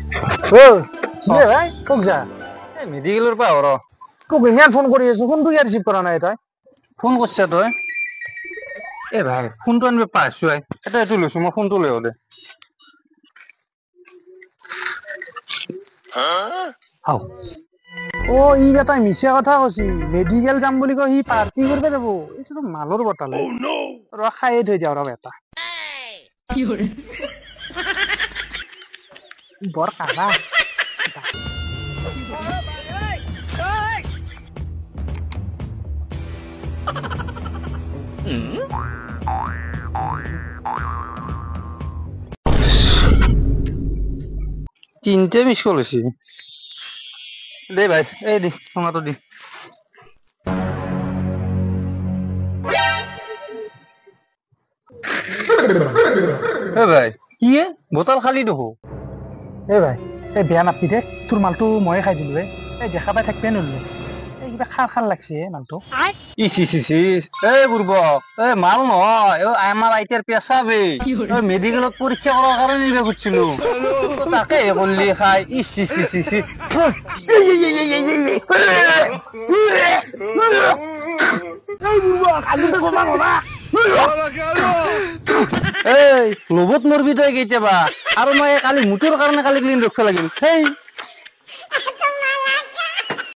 ও কি ৰে ভাই কোক যা এই মেডিকেলৰ পৰা আহ ৰ কোক ইমান ফোন কৰি আছো ফোনটো কিয় ৰিচিভ কৰা নাই তই ফোন কৰিছা তই এ ভাই ফোনটো আনিব পাইছো এটা এইটো লৈছো মই ফোনটো লৈ আহো দে হাও ও ই বেটাই মিছা কথা কৈছি মেডিকেল যাম বুলি কৈ সি পাৰ্টি কৰিব যাব এইটো মালৰ বটালে ৰ খাইয়ে থৈ যাও ৰ বেটা বৰ কালা তিনটে মিস কল হৈছে দে ভাই এই দি সোমাটো দি এ ভাই কি বোতল খালি দেখো এ ভাই এই বেয়া নাপি দে তোৰ মালটো ময়ে খাই দিলো এই দেখা পাই থাকবে নলো এই কিবা খাৰ খাৰ লাগছে মালটো ইস ইস ইস ইস এই বুৰ্বক এই মাল নহয় আমাৰ আইতাৰ পেছাবে মেডিকেলত পৰীক্ষা কৰাৰ কাৰণে নিব খুজিছিলো তাকে কৰলি খাই ইস ইস ইস ইস এই লবত মৰবি তই কেতিয়াবা আৰু মই কালি মুঠৰ কাৰণে কালি ক্লিন ৰখিব লাগিল সেই